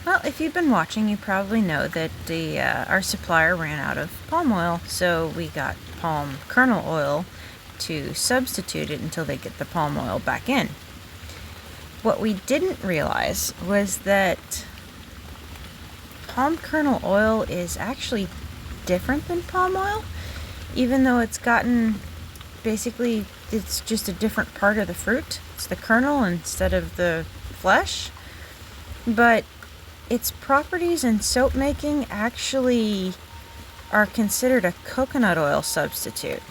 Well, if you've been watching, you probably know that our supplier ran out of palm oil, so we got palm kernel oil to substitute it until they get the palm oil back in. What we didn't realize was that palm kernel oil is actually different than palm oil, even though it's just a different part of the fruit. It's the kernel instead of the flesh. But its properties in soap making actually are considered a coconut oil substitute.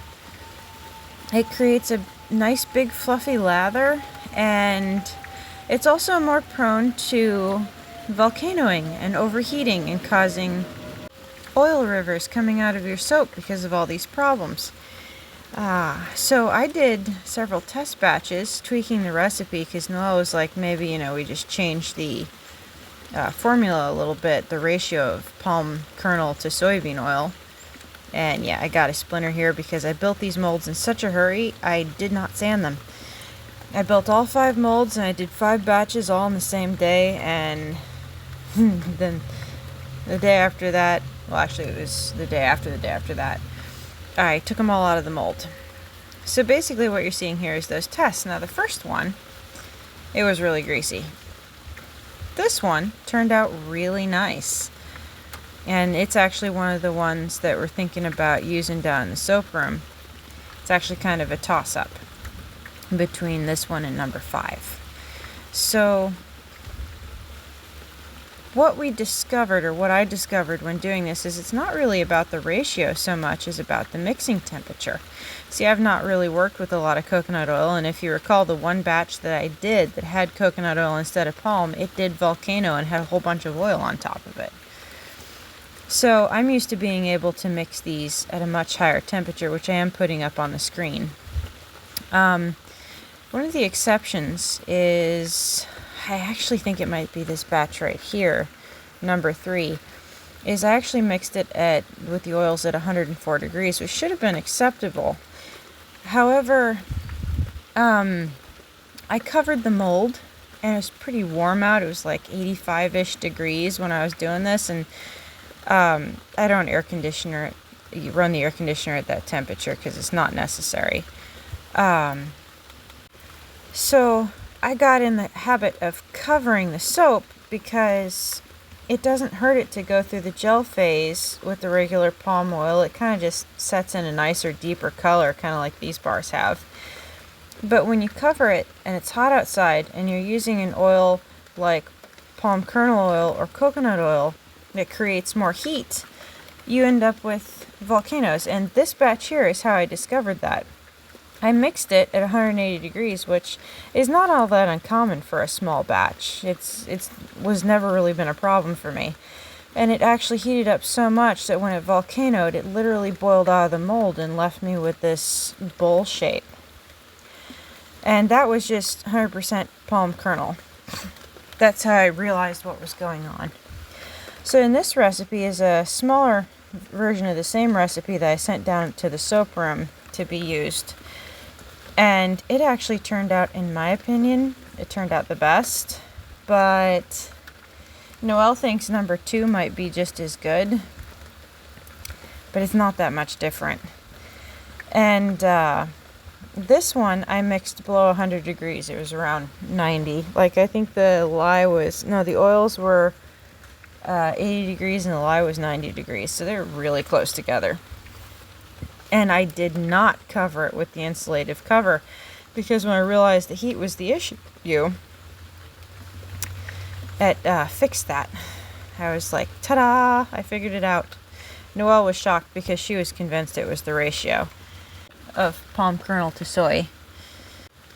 It creates a nice big fluffy lather, and it's also more prone to volcanoing and overheating and causing oil rivers coming out of your soap because of all these problems. So I did several test batches tweaking the recipe because Noelle was like, maybe, we just change the formula a little bit, the ratio of palm kernel to soybean oil. And yeah, I got a splinter here because I built these molds in such a hurry, I did not sand them. I built all 5 molds and I did 5 batches all in the same day, and then the day after that, well, actually it was the day after that, I took them all out of the mold. So basically what you're seeing here is those tests. Now the first one, it was really greasy. This one turned out really nice. And it's actually one of the ones that we're thinking about using down in the soap room. It's actually kind of a toss-up between this one and number 5. So what we discovered, or what I discovered when doing this, is it's not really about the ratio so much as about the mixing temperature. See, I've not really worked with a lot of coconut oil, and if you recall the one batch that I did that had coconut oil instead of palm, it did volcano and had a whole bunch of oil on top of it. So I'm used to being able to mix these at a much higher temperature, which I am putting up on the screen. One of the exceptions is, I actually think it might be this batch right here, number 3, is I actually mixed it with the oils at 104 degrees, which should have been acceptable. However, I covered the mold, and it was pretty warm out. It was like 85-ish degrees when I was doing this, and I don't air conditioner it. You run the air conditioner at that temperature because it's not necessary. So I got in the habit of covering the soap because it doesn't hurt it to go through the gel phase with the regular palm oil. It kind of just sets in a nicer, deeper color, kind of like these bars have. But when you cover it and it's hot outside and you're using an oil like palm kernel oil or coconut oil that creates more heat, you end up with volcanoes. And this batch here is how I discovered that. I mixed it at 180 degrees, which is not all that uncommon for a small batch. It's was never really been a problem for me. And it actually heated up so much that when it volcanoed, it literally boiled out of the mold and left me with this bowl shape. And that was just 100% palm kernel. That's how I realized what was going on. So in this recipe is a smaller version of the same recipe that I sent down to the soap room to be used. And it actually turned out, in my opinion, it turned out the best. But Noelle thinks number 2 might be just as good. But it's not that much different. And this one I mixed below 100 degrees. It was around 90. Like, I think the oils were 80 degrees and the lye was 90 degrees. So they're really close together. And I did not cover it with the insulative cover because when I realized the heat was the issue, it fixed that. I was like, ta-da! I figured it out. Noelle was shocked because she was convinced it was the ratio of palm kernel to soy.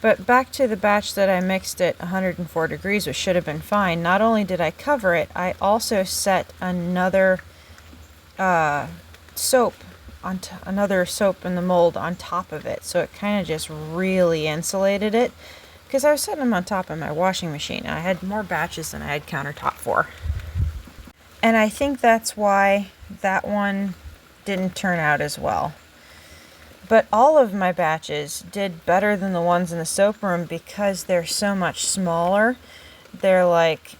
But back to the batch that I mixed at 104 degrees, which should have been fine. Not only did I cover it, I also set another soap in the mold on top of it, so it kind of just really insulated it, because I was setting them on top of my washing machine and I had more batches than I had countertop for. And I think that's why that one didn't turn out as well. But all of my batches did better than the ones in the soap room because they're so much smaller. They're like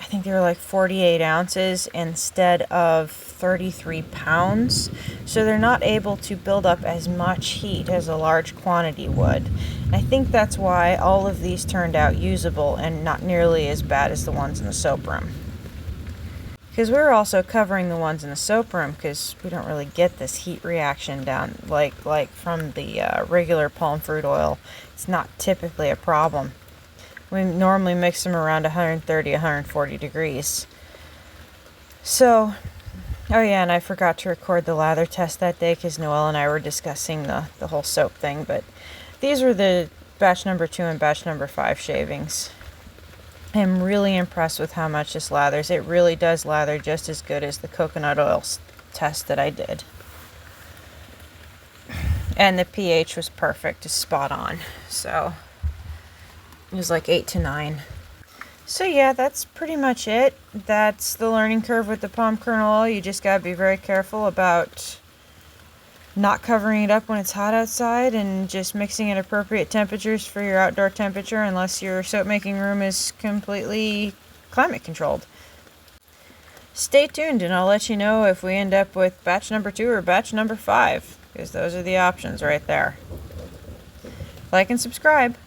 think they were like 48 ounces instead of 33 pounds. So they're not able to build up as much heat as a large quantity would. And I think that's why all of these turned out usable and not nearly as bad as the ones in the soap room. Because we were also covering the ones in the soap room because we don't really get this heat reaction down like from the regular palm fruit oil. It's not typically a problem. We normally mix them around 130, 140 degrees. So, oh yeah, and I forgot to record the lather test that day because Noelle and I were discussing the whole soap thing. But these were the batch number 2 and batch number 5 shavings. I'm really impressed with how much this lathers. It really does lather just as good as the coconut oil test that I did. And the pH was perfect, just spot on. So it was like 8 to 9. So yeah, that's pretty much it. That's the learning curve with the palm kernel oil. You just gotta be very careful about not covering it up when it's hot outside and just mixing at appropriate temperatures for your outdoor temperature unless your soap making room is completely climate controlled. Stay tuned and I'll let you know if we end up with batch number 2 or batch number 5 because those are the options right there. Like and subscribe.